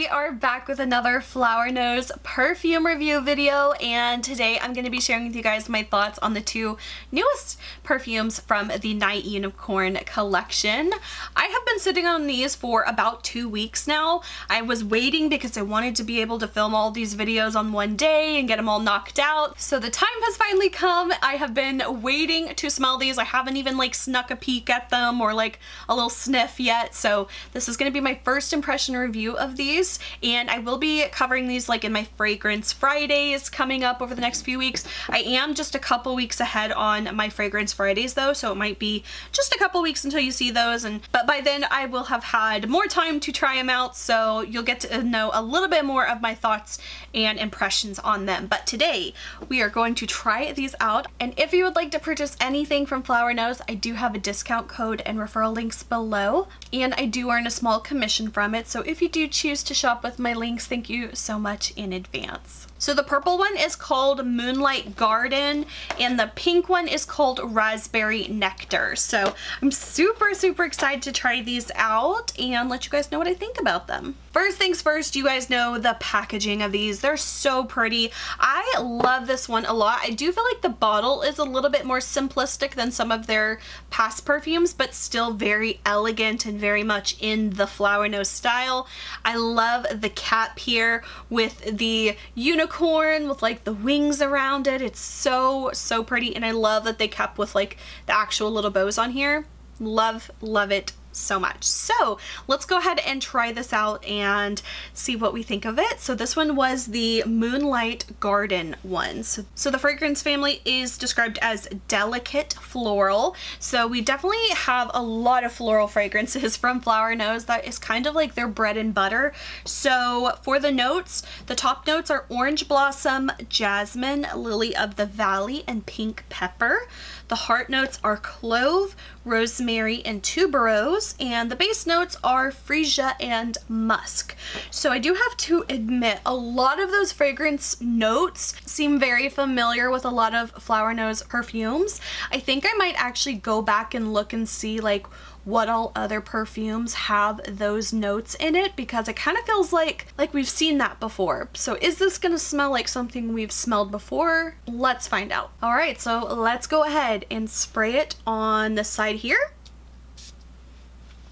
We are back with another Flower Nose perfume review video, and today I'm going to be sharing with you guys my thoughts on the two newest perfumes from the Night Unicorn collection. I have been sitting on these for about 2 weeks now. I was waiting because I wanted to be able to film all these videos on one day and get them all knocked out. So the time has finally come. I have been waiting to smell these. I haven't even like snuck a peek at them or like a little sniff yet. So this is going to be my first impression review of these, and I will be covering these like in my Fragrance Fridays coming up over the next few weeks. I am just a couple weeks ahead on my Fragrance Fridays though, so it might be just a couple weeks until you see those, but by then I will have had more time to try them out, so you'll get to know a little bit more of my thoughts and impressions on them. But today we are going to try these out, and if you would like to purchase anything from Flower Nose, I do have a discount code and referral links below, and I do earn a small commission from it, so if you do choose to shop with my links, thank you so much in advance. So the purple one is called Moonlight Garden, and the pink one is called Raspberry Nectar. So I'm super excited to try these out and let you guys know what I think about them. First things first, you guys know the packaging of these. They're so pretty. I love this one a lot. I do feel like the bottle is a little bit more simplistic than some of their past perfumes, but still very elegant and very much in the Flower Nose style. I love the cap here with the unicorn with like the wings around it. It's so pretty, and I love that they kept with like the actual little bows on here. Love it so much. So let's go ahead and try this out and see what we think of it. So this one was the Moonlight Garden one. So the fragrance family is described as delicate floral. So we definitely have a lot of floral fragrances from Flower Nose. That is kind of like their bread and butter. So for the notes, the top notes are orange blossom, jasmine, lily of the valley, and pink pepper. The heart notes are clove, rosemary, and tuberose, and the base notes are freesia and musk. So I do have to admit, a lot of those fragrance notes seem very familiar with a lot of Flower Nose perfumes. I think I might actually go back and look and see like what all other perfumes have those notes in it, because it kind of feels like we've seen that before. So is this gonna smell like something we've smelled before? Let's find out. All right, so let's go ahead and spray it on the side here.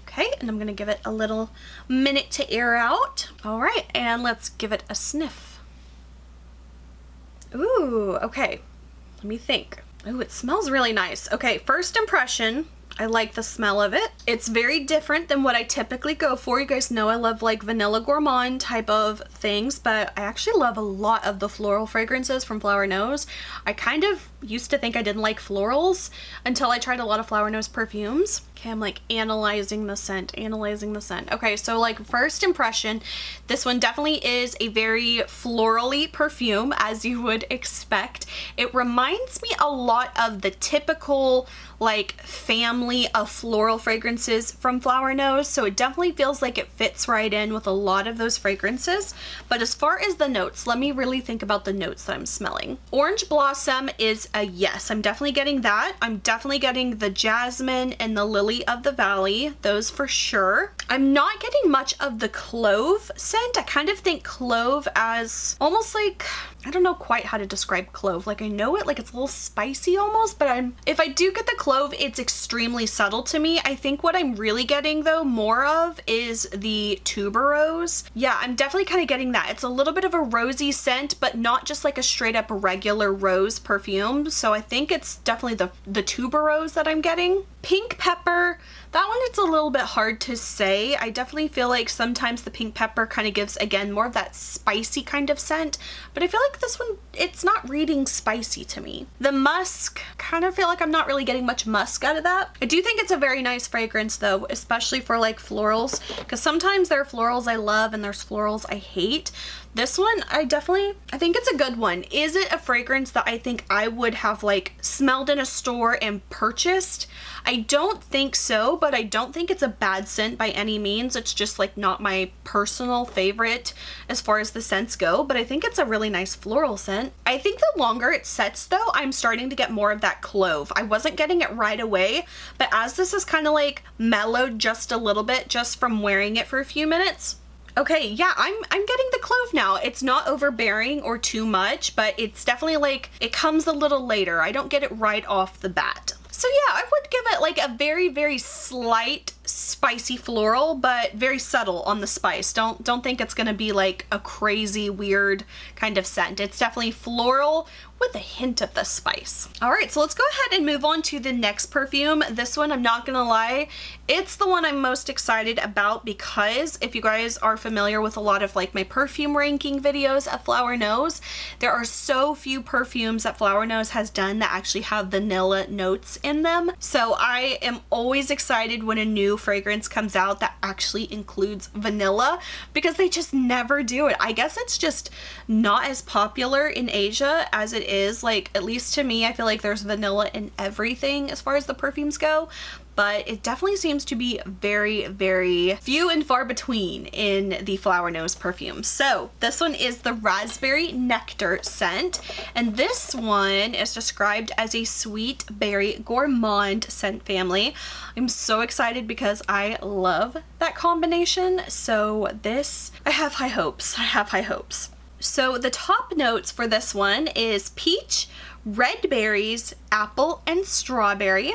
Okay, and I'm gonna give it a little minute to air out. All right, and let's give it a sniff. Ooh, okay, let me think. Ooh, it smells really nice. Okay, first impression, I like the smell of it. It's very different than what I typically go for. You guys know I love like vanilla gourmand type of things, but I actually love a lot of the floral fragrances from Flower Nose. I kind of used to think I didn't like florals until I tried a lot of Flower Nose perfumes. Okay, I'm like analyzing the scent. Okay, so like first impression, this one definitely is a very florally perfume, as you would expect. It reminds me a lot of the typical like family of floral fragrances from Flower Nose, so it definitely feels like it fits right in with a lot of those fragrances. But as far as the notes, let me really think about the notes that I'm smelling. Orange blossom is a yes. I'm definitely getting that. I'm definitely getting the jasmine and the lily of the valley, those for sure. I'm not getting much of the clove scent. I kind of think clove as almost like, I don't know quite how to describe clove. Like I know it, like it's a little spicy almost, but if I do get the clove, it's extremely subtle to me. I think what I'm really getting though more of is the tuberose. Yeah, I'm definitely kind of getting that. It's a little bit of a rosy scent, but not just like a straight up regular rose perfume. So I think it's definitely the tuberose that I'm getting. Pink pepper, that one it's a little bit hard to say. I definitely feel like sometimes the pink pepper kind of gives, again, more of that spicy kind of scent, but I feel like this one, it's not reading spicy to me. The musk, kind of feel like I'm not really getting much musk out of that. I do think it's a very nice fragrance though, especially for like florals, because sometimes there are florals I love and there's florals I hate. This one, I think it's a good one. Is it a fragrance that I think I would have like smelled in a store and purchased? I don't think so, but I don't think it's a bad scent by any means. It's just like not my personal favorite as far as the scents go, but I think it's a really nice floral scent. I think the longer it sets though, I'm starting to get more of that clove. I wasn't getting it right away, but as this is kind of like mellowed just a little bit just from wearing it for a few minutes, Okay, yeah, I'm getting the clove now. It's not overbearing or too much, but it's definitely like, it comes a little later. I don't get it right off the bat. So yeah, I would give it like a very, very slight spicy floral, but very subtle on the spice. Don't think it's gonna be like a crazy weird kind of scent. It's definitely floral with a hint of the spice. All right, so let's go ahead and move on to the next perfume. This one, I'm not gonna lie, it's the one I'm most excited about because if you guys are familiar with a lot of like my perfume ranking videos at Flower Nose, there are so few perfumes that Flower Nose has done that actually have vanilla notes in them. So I am always excited when a new fragrance comes out that actually includes vanilla because they just never do it. I guess it's just not as popular in Asia as it is, like, at least to me, I feel like there's vanilla in everything as far as the perfumes go, but it definitely seems to be very, very few and far between in the Flower Nose perfumes. So this one is the Raspberry Nectar scent, and this one is described as a sweet berry gourmand scent family. I'm so excited because I love that combination. So this, I have high hopes. I have high hopes. So the top notes for this one is peach, red berries, apple, and strawberry.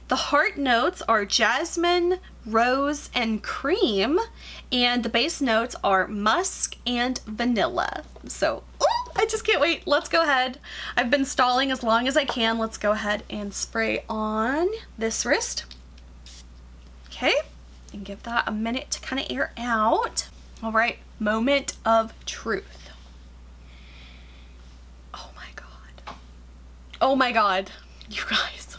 The heart notes are jasmine, rose, and cream, and the base notes are musk and vanilla. So, ooh, I just can't wait. Let's go ahead. I've been stalling as long as I can. Let's go ahead and spray on this wrist. Okay, and give that a minute to kind of air out. All right, moment of truth. Oh my god, you guys.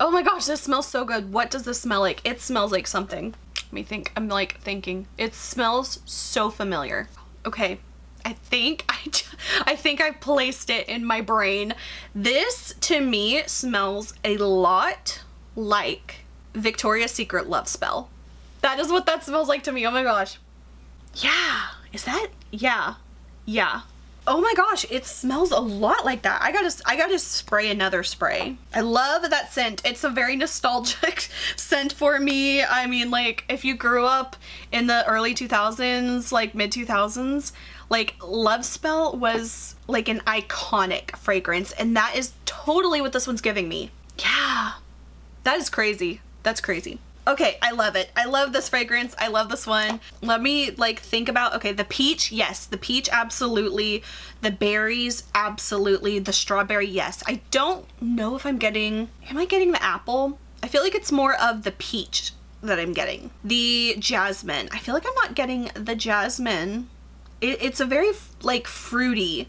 Oh my gosh, this smells so good. What does this smell like? It smells like something. Let me think. I'm like thinking. It smells so familiar. Okay, I think I placed it in my brain. This to me smells a lot like Victoria's Secret Love Spell. That is what that smells like to me. Oh my gosh. Yeah, is that? Yeah, yeah. Oh my gosh, it smells a lot like that. I gotta spray another spray. I love that scent. It's a very nostalgic scent for me. I mean, like, if you grew up in the early 2000s, like mid 2000s, like Love Spell was like an iconic fragrance, and that is totally what this one's giving me. Yeah, that is crazy. That's crazy. Okay, I love it. I love this fragrance. I love this one. Let me like think about, okay, the peach, yes. The peach, absolutely. The berries, absolutely. The strawberry, yes. I don't know if am I getting the apple? I feel like it's more of the peach that I'm getting. The jasmine, I feel like I'm not getting the jasmine. It's a very like fruity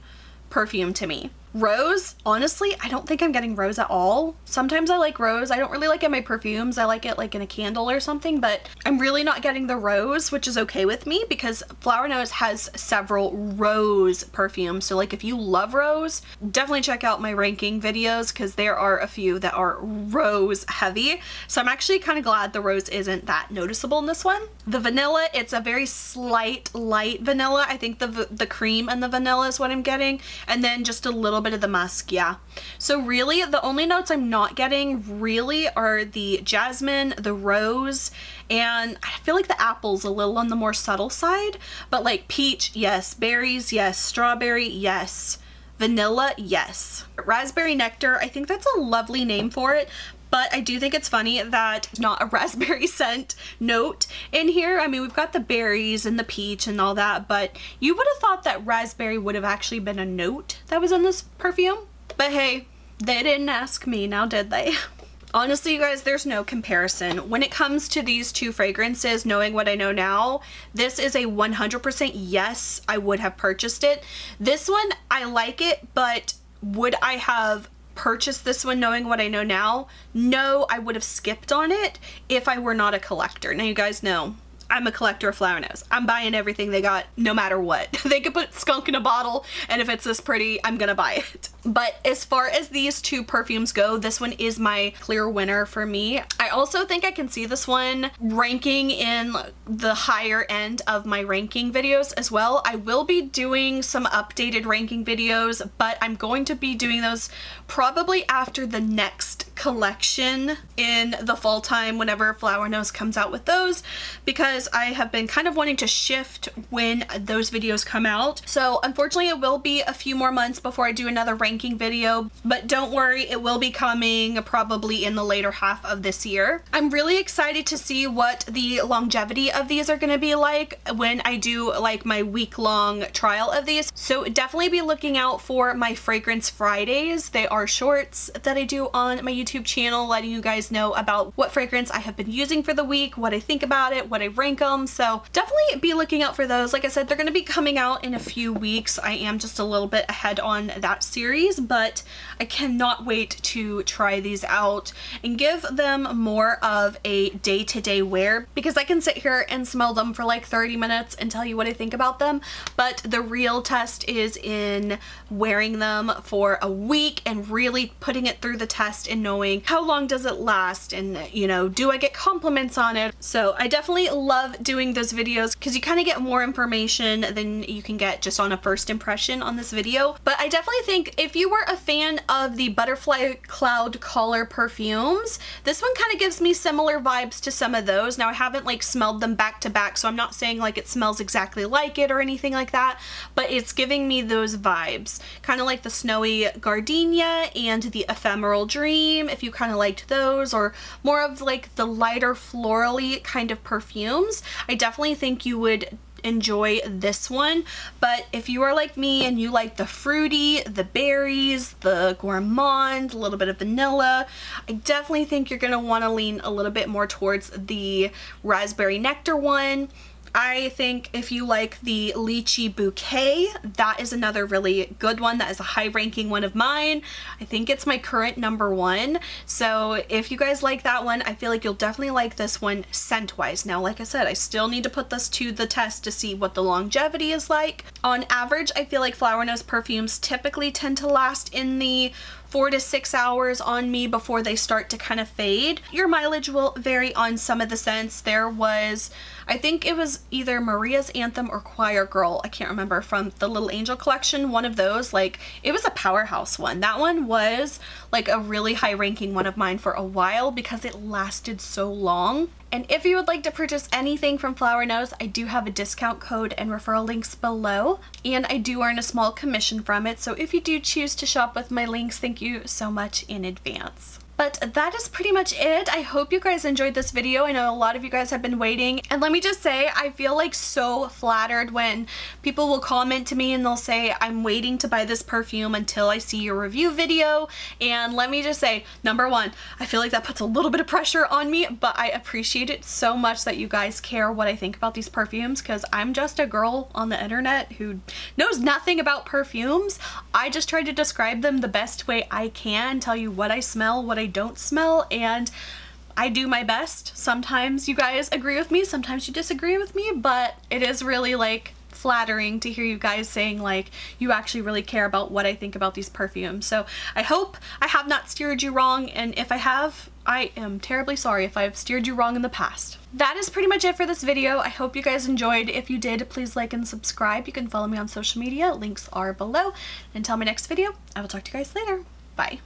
perfume to me. Rose, honestly, I don't think I'm getting rose at all. Sometimes I like rose. I don't really like it in my perfumes. I like it like in a candle or something, but I'm really not getting the rose, which is okay with me because Flower Nose has several rose perfumes. So like if you love rose, definitely check out my ranking videos because there are a few that are rose heavy. So I'm actually kind of glad the rose isn't that noticeable in this one. The vanilla, it's a very slight light vanilla. I think the cream and the vanilla is what I'm getting. And then just a little bit of the musk, yeah. So really the only notes I'm not getting really are the jasmine, the rose, and I feel like the apple's a little on the more subtle side, but like peach, yes. Berries, yes. Strawberry, yes. Vanilla, yes. Raspberry Nectar, I think that's a lovely name for it, but I do think it's funny that not a raspberry scent note in here. I mean, we've got the berries and the peach and all that, but you would have thought that raspberry would have actually been a note that was in this perfume. But hey, they didn't ask me, now did they? Honestly, you guys, there's no comparison. When it comes to these two fragrances, knowing what I know now, this is a 100% yes, I would have purchased it. This one, I like it, but would I have purchase this one knowing what I know now? No, I would have skipped on it if I were not a collector. Now you guys know I'm a collector of Flower Nose. I'm buying everything they got no matter what. They could put skunk in a bottle and if it's this pretty, I'm gonna buy it. But as far as these two perfumes go, this one is my clear winner for me. I also think I can see this one ranking in the higher end of my ranking videos as well. I will be doing some updated ranking videos, but I'm going to be doing those probably after the next collection in the fall time whenever Flower Nose comes out with those, because I have been kind of wanting to shift when those videos come out. So unfortunately it will be a few more months before I do another ranking video, but don't worry, it will be coming probably in the later half of this year. I'm really excited to see what the longevity of these are going to be like when I do like my week-long trial of these. So definitely be looking out for my Fragrance Fridays. They are shorts that I do on my YouTube channel, letting you guys know about what fragrance I have been using for the week, what I think about it, what I rank them. So definitely be looking out for those. Like I said, they're going to be coming out in a few weeks. I am just a little bit ahead on that series, but I cannot wait to try these out and give them more of a day-to-day wear, because I can sit here and smell them for like 30 minutes and tell you what I think about them, but the real test is in wearing them for a week and really putting it through the test and knowing how long does it last, and you know, do I get compliments on it. So I definitely love doing those videos because you kind of get more information than you can get just on a first impression on this video. But I definitely think if you were a fan of the Butterfly Cloud Collar perfumes, this one kind of gives me similar vibes to some of those. Now I haven't like smelled them back to back, so I'm not saying like it smells exactly like it or anything like that, but it's giving me those vibes, kind of like the Snowy Gardenia and the Ephemeral Dream, if you kind of liked those, or more of like the lighter florally kind of perfumes. I definitely think you would enjoy this one. But if you are like me and you like the fruity, the berries, the gourmand, a little bit of vanilla, I definitely think you're gonna want to lean a little bit more towards the raspberry nectar one. I think if you like the lychee bouquet, that is another really good one. That is a high ranking one of mine. I think it's my current #1. So if you guys like that one, I feel like you'll definitely like this one scent wise. Now, like I said, I still need to put this to the test to see what the longevity is like. On average, I feel like Flower Nose perfumes typically tend to last in the 4 to 6 hours on me before they start to kind of fade. Your mileage will vary on some of the scents. There was, I think it was either Maria's Anthem or Choir Girl, I can't remember, from the Little Angel collection, one of those. Like, it was a powerhouse one. That one was like a really high ranking one of mine for a while because it lasted so long. And if you would like to purchase anything from Flower Nose, I do have a discount code and referral links below, and I do earn a small commission from it. So if you do choose to shop with my links, thank you so much in advance. But that is pretty much it. I hope you guys enjoyed this video. I know a lot of you guys have been waiting, and let me just say, I feel like so flattered when people will comment to me and they'll say, I'm waiting to buy this perfume until I see your review video. And let me just say, #1, I feel like that puts a little bit of pressure on me, but I appreciate it so much that you guys care what I think about these perfumes, because I'm just a girl on the internet who knows nothing about perfumes. I just try to describe them the best way I can, tell you what I smell, what I don't smell, and I do my best. Sometimes you guys agree with me, sometimes you disagree with me, but it is really like flattering to hear you guys saying like you actually really care about what I think about these perfumes. So I hope I have not steered you wrong, and if I have, I am terribly sorry if I've steered you wrong in the past. That is pretty much it for this video. I hope you guys enjoyed. If you did, please like and subscribe. You can follow me on social media. Links are below. Until my next video, I will talk to you guys later. Bye.